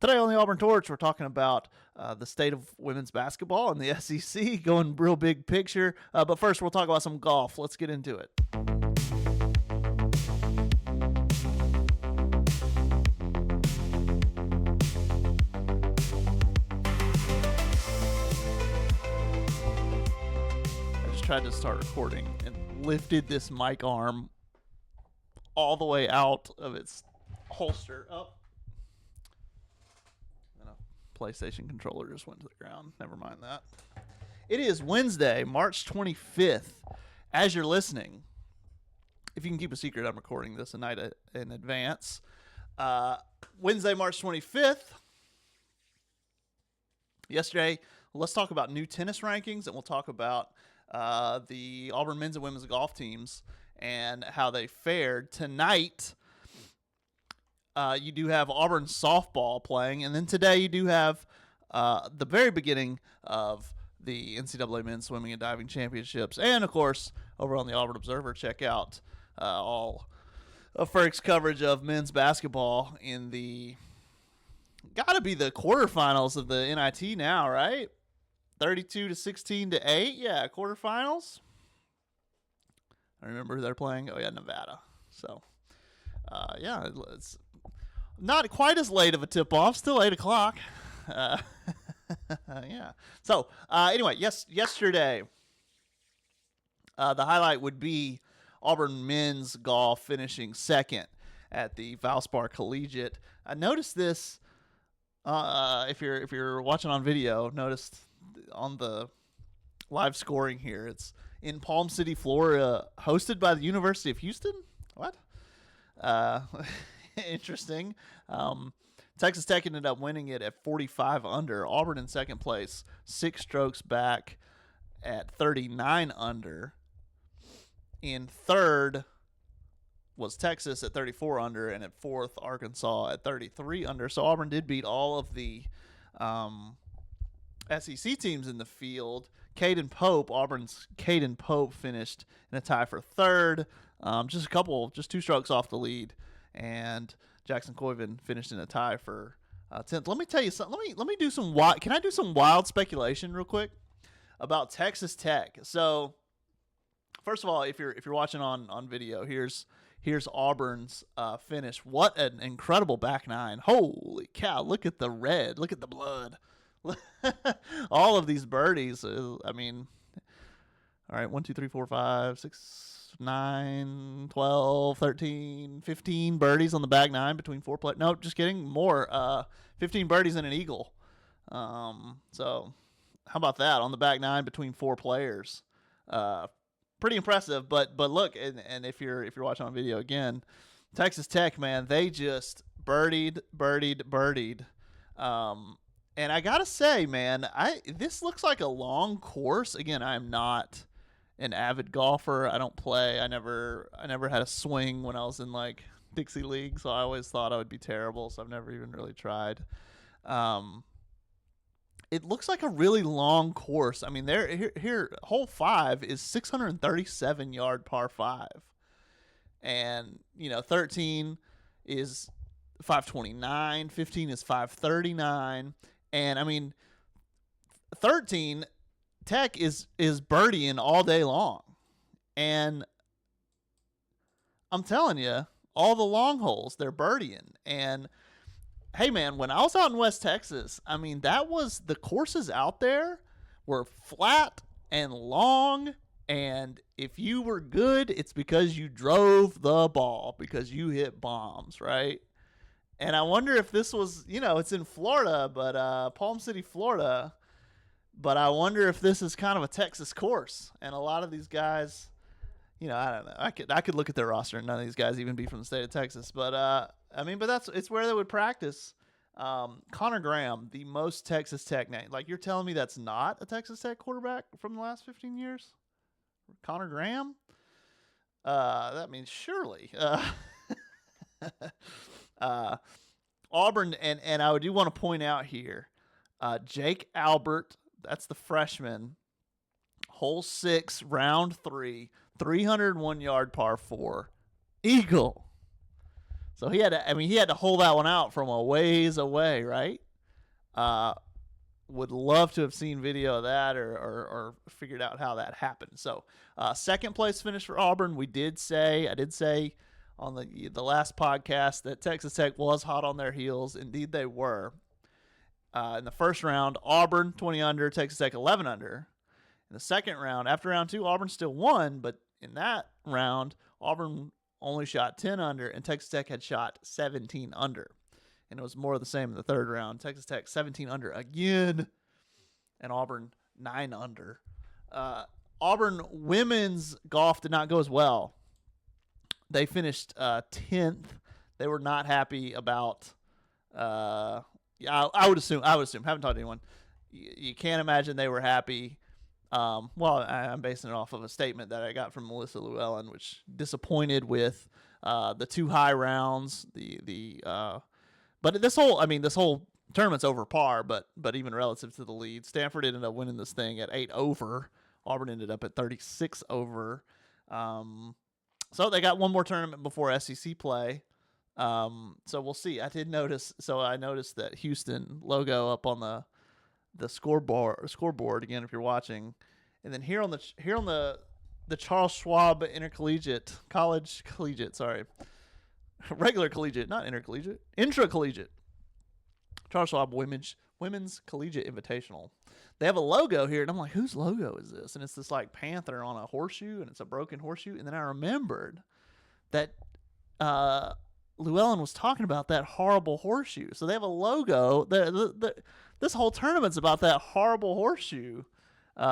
Today on the Auburn Torch, we're talking about the state of women's basketball and the SEC, going real big picture. But first, we'll talk about some golf. Let's get into it. I just tried to start recording and lifted this mic arm all the way out of its holster up. PlayStation controller just went to the ground. Never mind that. It is Wednesday, March 25th. As you're listening, if you can keep a secret, I'm recording this a night in advance. Wednesday, March 25th. Yesterday, let's talk about new tennis rankings, and we'll talk about the Auburn men's and women's golf teams and how they fared. Tonight, you do have Auburn softball playing, and then today you do have the very beginning of the NCAA men's swimming and diving championships. And, of course, over on the Auburn Observer, check out all of Ferg's coverage of men's basketball in the got to be the quarterfinals of the NIT now, right? 32-16-8, yeah, quarterfinals. I remember who they're playing. Oh, yeah, Nevada. So, yeah, it's not quite as late of a tip-off. Still 8 o'clock. Yeah. So, anyway, yesterday, the highlight would be Auburn men's golf finishing second at the Valspar Collegiate. I noticed this, if you're watching on video, noticed on the live scoring here, it's in Palm City, Florida, hosted by the University of Houston. What? Interesting. Texas Tech ended up winning it at 45 under. Auburn in second place, 6 strokes back at 39 under. In third was Texas at 34 under, and at fourth, Arkansas at 33 under. So Auburn did beat all of the SEC teams in the field. Auburn's Caden Pope finished in a tie for third, just 2 strokes off the lead. And Jackson Coyven finished in a tie for 10th. Let me tell you something. Let me do some wild. Can I do some wild speculation real quick about Texas Tech? So, first of all, if you're watching on video, here's Auburn's finish. What an incredible back nine! Holy cow! Look at the red. Look at the blood. All of these birdies. I mean, all right, 1, 2, 3, 4, 5, 6. 9, 12, 13, 15 birdies on the back nine between 4 players. No, just kidding. More. 15 birdies and an eagle. So how about that on the back nine between 4 players? Pretty impressive. But look, and if you're watching on video again, Texas Tech, man, they just birdied. And I gotta say, man, this looks like a long course. Again, I am not an avid golfer. I don't play. I never had a swing when I was in like Dixie League, so I always thought I would be terrible, so I've never even really tried. It looks like a really long course. I mean, here hole 5 is 637 yard par 5. And, 13 is 529, 15 is 539, and I mean 13 Tech is birdieing all day long. And I'm telling you, all the long holes, they're birdieing. And, hey, man, when I was out in West Texas, I mean, the courses out there were flat and long. And if you were good, it's because you drove the ball, because you hit bombs, right? And I wonder if this was, it's in Florida, but Palm City, Florida. But I wonder if this is kind of a Texas course, and a lot of these guys, I don't know. I could look at their roster, and none of these guys even be from the state of Texas. But it's where they would practice. Connor Graham, the most Texas Tech name. Like, you're telling me that's not a Texas Tech quarterback from the last 15 years? Connor Graham? That means surely. Auburn, and I do want to point out here, Jake Albert. That's the freshman. Hole 6, round 3, 301 yard par 4. Eagle. So he had to hold that one out from a ways away, right? Would love to have seen video of that or figured out how that happened. So second place finish for Auburn. I did say on the last podcast that Texas Tech was hot on their heels. Indeed they were. In the first round, Auburn 20 under, Texas Tech 11 under. In the second round, after round 2, Auburn still won, but in that round, Auburn only shot 10 under, and Texas Tech had shot 17 under. And it was more of the same in the third round. Texas Tech 17 under again, and Auburn 9 under. Auburn women's golf did not go as well. They finished 10th. They were not happy about. I would assume. Haven't talked to anyone. You can't imagine they were happy. Well, I'm basing it off of a statement that I got from Melissa Llewellyn, which disappointed with the 2 high rounds. But this whole tournament's over par. But even relative to the lead, Stanford ended up winning this thing at 8 over. Auburn ended up at 36 over. So they got one more tournament before SEC play. So we'll see. I noticed that Houston logo up on the scoreboard again if you're watching, and then here on the Charles Schwab regular collegiate, not intercollegiate, intracollegiate, Charles Schwab women's collegiate invitational. They have a logo here, and I'm like, whose logo is this? And it's this like panther on a horseshoe, and it's a broken horseshoe. And then I remembered that Llewellyn was talking about that horrible horseshoe. So they have a logo. This whole tournament's about that horrible horseshoe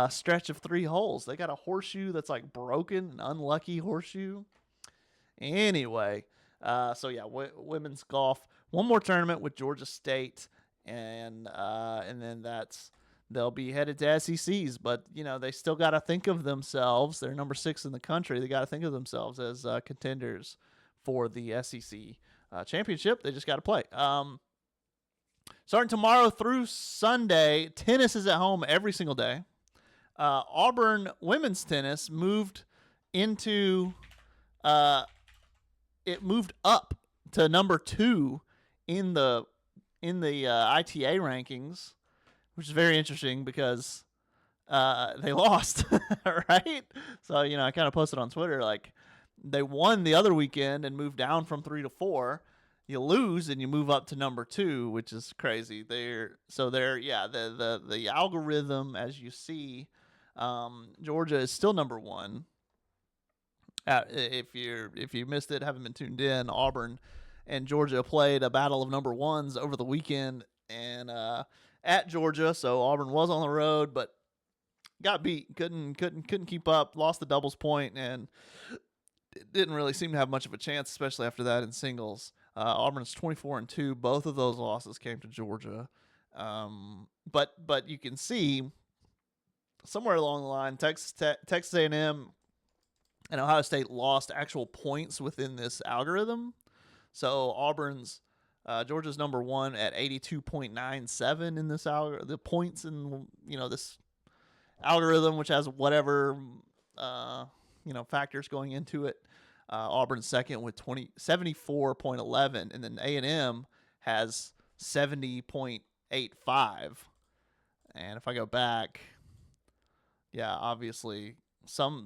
stretch of 3 holes. They got a horseshoe that's like broken, an unlucky horseshoe. Anyway, so yeah, women's golf. One more tournament with Georgia State, and then they'll be headed to SECs. But they still got to think of themselves. They're number 6 in the country. They got to think of themselves as contenders for the SEC championship. They just got to play. Starting tomorrow through Sunday, tennis is at home every single day. Auburn women's tennis moved up to number 2 in the ITA rankings, which is very interesting because they lost, right? So I kind of posted on Twitter like they won the other weekend and moved down from 3 to 4. You lose and you move up to number 2, which is crazy. The algorithm, as you see, Georgia is still number 1. If you missed it, haven't been tuned in, Auburn and Georgia played a battle of number 1s over the weekend and at Georgia. So Auburn was on the road, but got beat. Couldn't keep up. Lost the doubles point and didn't really seem to have much of a chance, especially after that in singles. Auburn's 24-2. Both of those losses came to Georgia. But you can see somewhere along the line, Texas A&M and Ohio State lost actual points within this algorithm. So Georgia's number 1 at 82.97 in this algorithm. The points in this algorithm, which has whatever factors going into it. Auburn's second with 74.11, and then A&M has 70.85. And if I go back, obviously some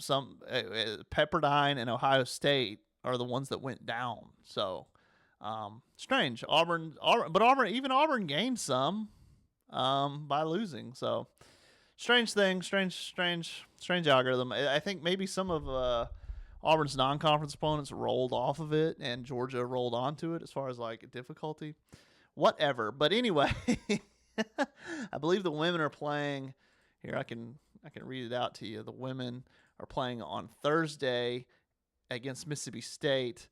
Pepperdine and Ohio State are the ones that went down. So strange. Auburn gained some by losing. So strange algorithm. I think maybe some of Auburn's non-conference opponents rolled off of it, and Georgia rolled onto it as far as like difficulty. Whatever. But anyway, I believe the women are playing here. I can read it out to you. The women are playing on Thursday against Mississippi State,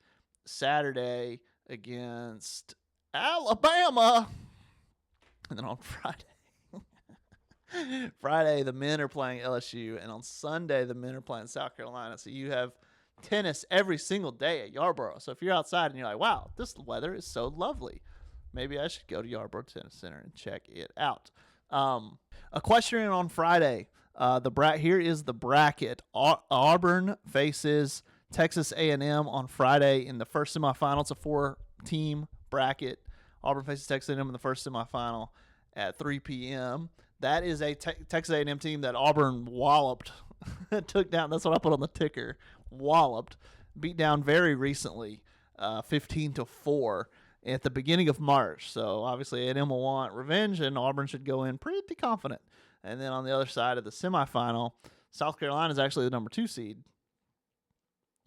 Saturday against Alabama, and then on Friday the men are playing LSU, and on Sunday the men are playing South Carolina. So you have tennis every single day at Yarborough. So if you're outside and you're like, wow, this weather is so lovely, maybe I should go to Yarborough Tennis Center and check it out. Equestrian on Friday. Here is the bracket. Auburn faces Texas A&M on Friday in the first semifinal. It's a team bracket. Auburn faces Texas A&M in the first semifinal at 3 p.m. That is a Texas A&M team that Auburn walloped, took down. That's what I put on the ticker. Walloped, beat down very recently, 15-4 at the beginning of March. So obviously A&M will want revenge, and Auburn should go in pretty confident. And then on the other side of the semifinal, South Carolina is actually the number 2 seed,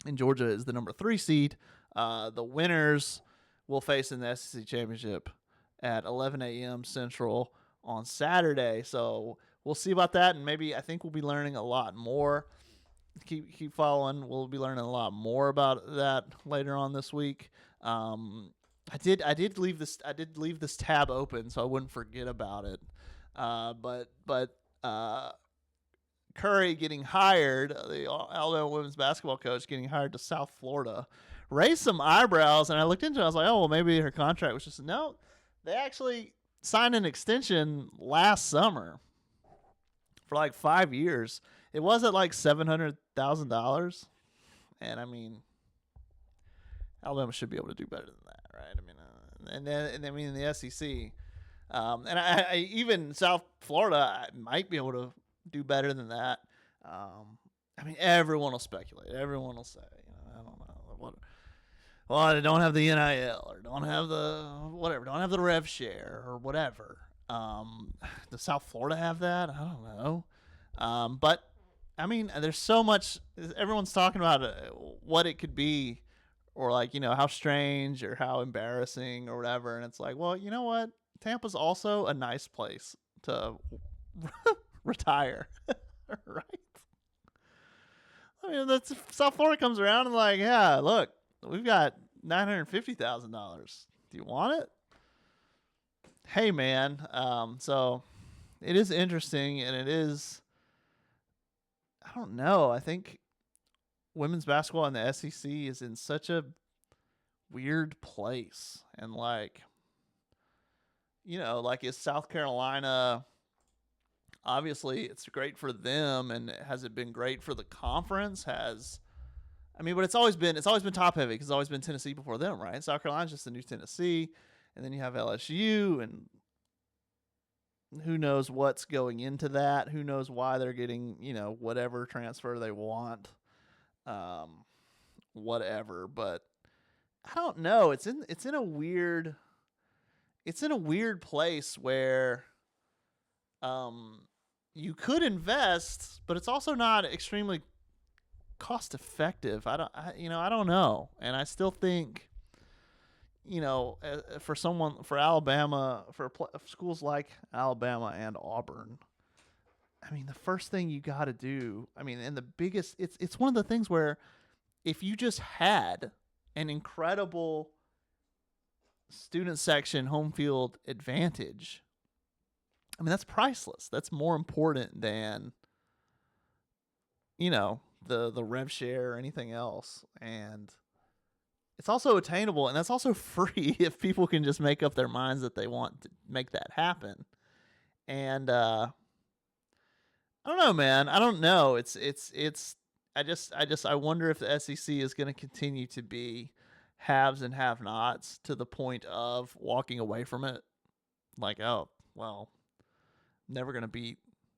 and Georgia is the number 3 seed. The winners will face in the SEC Championship at 11 a.m. Central on Saturday. So we'll see about that, and maybe I think we'll be learning a lot more. Keep following. We'll be learning a lot more about that later on this week. I did leave this tab open so I wouldn't forget about it. But Curry getting hired, the Alabama women's basketball coach getting hired to South Florida, raised some eyebrows, and I looked into it. I was like, oh, well, maybe her contract was just no. They actually signed an extension last summer for like 5 years. It was at like $700,000, and I mean, Alabama should be able to do better than that, right? I mean, and I mean in the SEC, and I even South Florida might be able to do better than that. I mean, everyone will speculate. Everyone will say, I don't know what. Well, they don't have the NIL or don't have the whatever, don't have the rev share or whatever. Does South Florida have that? I don't know. But I mean, there's so much. Everyone's talking about what it could be, or like how strange or how embarrassing or whatever. And it's like, well, you know what? Tampa's also a nice place to retire, right? I mean, that's South Florida comes around and like, yeah, look, we've got $950,000. Do you want it? Hey, man. So it is interesting, and it is. I don't know. I think women's basketball in the SEC is in such a weird place, and like, like is South Carolina. Obviously, it's great for them, and has it been great for the conference? But it's always been top heavy because it's always been Tennessee before them, right? South Carolina's just the new Tennessee, and then you have LSU, and who knows what's going into that? Who knows why they're getting whatever transfer they want, whatever. But I don't know. It's in a weird place where you could invest, but it's also not extremely cost effective. I don't know. And I still think, for Alabama, for schools like Alabama and Auburn, I mean, the first thing you got to do, and the biggest, it's one of the things where if you just had an incredible student section home field advantage, that's priceless. That's more important than, the rev share or anything else. And it's also attainable, and that's also free if people can just make up their minds that they want to make that happen. And I don't know, man. I don't know. I wonder if the SEC is going to continue to be haves and have-nots to the point of walking away from it. Like, oh, well, never going to beat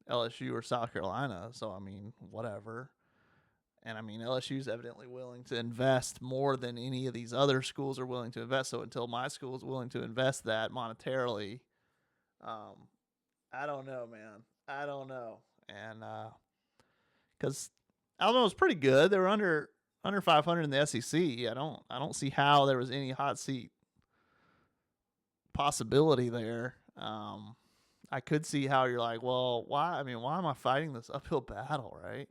LSU or South Carolina, so whatever. And LSU's evidently willing to invest more than any of these other schools are willing to invest. So until my school is willing to invest that monetarily, I don't know, man. I don't know. And because Alabama was pretty good, they were under 500 in the SEC. I don't see how there was any hot seat possibility there. I could see how you're like, well, why? Why am I fighting this uphill battle, right?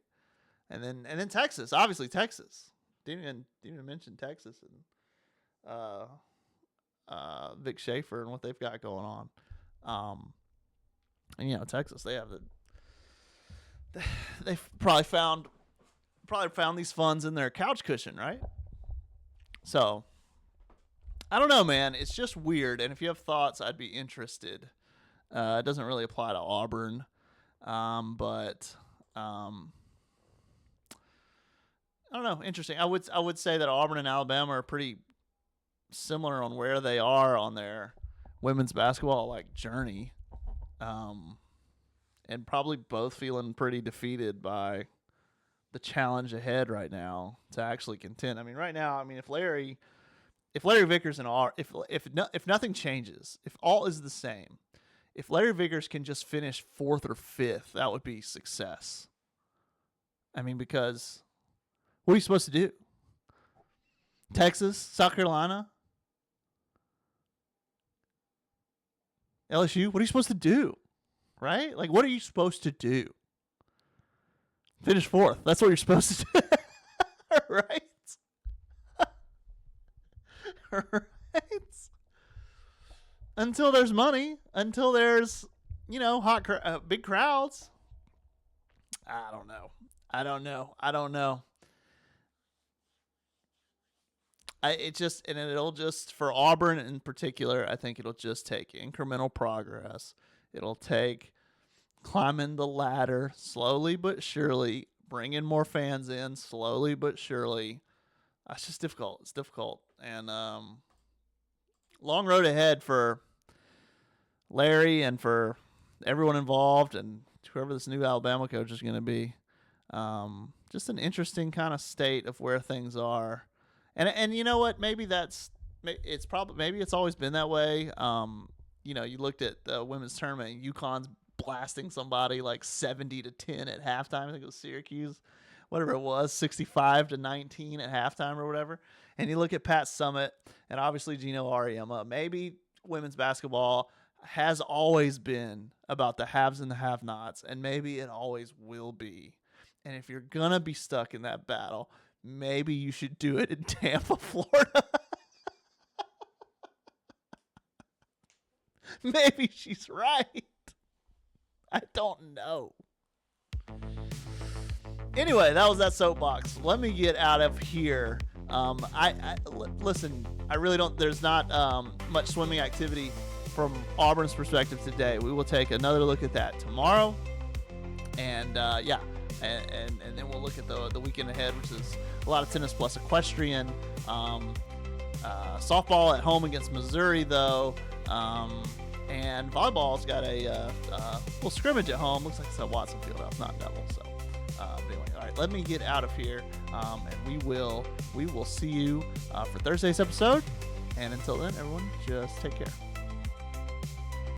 And then Texas, obviously Texas. Didn't even mention Texas and Vic Schaefer and what they've got going on. And Texas, they've probably found these funds in their couch cushion, right? So I don't know, man. It's just weird. And if you have thoughts, I'd be interested. It doesn't really apply to Auburn, but I don't know. Interesting. I would say that Auburn and Alabama are pretty similar on where they are on their women's basketball journey, and probably both feeling pretty defeated by the challenge ahead right now to actually contend. I mean, right now, if Larry Vickers and if nothing changes, if all is the same, if Larry Vickers can just finish 4th or 5th, that would be success. I mean, because what are you supposed to do? Texas, South Carolina, LSU, what are you supposed to do? Right? What are you supposed to do? Finish 4th. That's what you're supposed to do. Right? Right? Until there's money, until there's, big crowds. I don't know. It'll just, for Auburn in particular, I think it'll just take incremental progress. It'll take climbing the ladder slowly but surely, bringing more fans in slowly but surely. That's just difficult. It's difficult. And long road ahead for Larry and for everyone involved and whoever this new Alabama coach is going to be. Just an interesting kind of state of where things are. And you know what? Maybe it's always been that way. You looked at the women's tournament, and UConn's blasting somebody 70-10 at halftime. I think it was Syracuse, whatever it was, 65-19 at halftime or whatever. And you look at Pat Summitt and obviously Gino Auriemma. Maybe women's basketball has always been about the haves and the have-nots, and maybe it always will be. And if you're gonna be stuck in that battle, maybe you should do it in Tampa, Florida. Maybe she's right. I don't know. Anyway, that was that soapbox. Let me get out of here. Listen, I really don't. There's not much swimming activity from Auburn's perspective today. We will take another look at that tomorrow, and and then we'll look at the weekend ahead, which is a lot of tennis plus equestrian. Softball at home against Missouri, though. And volleyball's got a little scrimmage at home. Looks like it's at Watson Fieldhouse, not Neville. So, but anyway, all right, let me get out of here, and we will see you for Thursday's episode. And until then, everyone, just take care.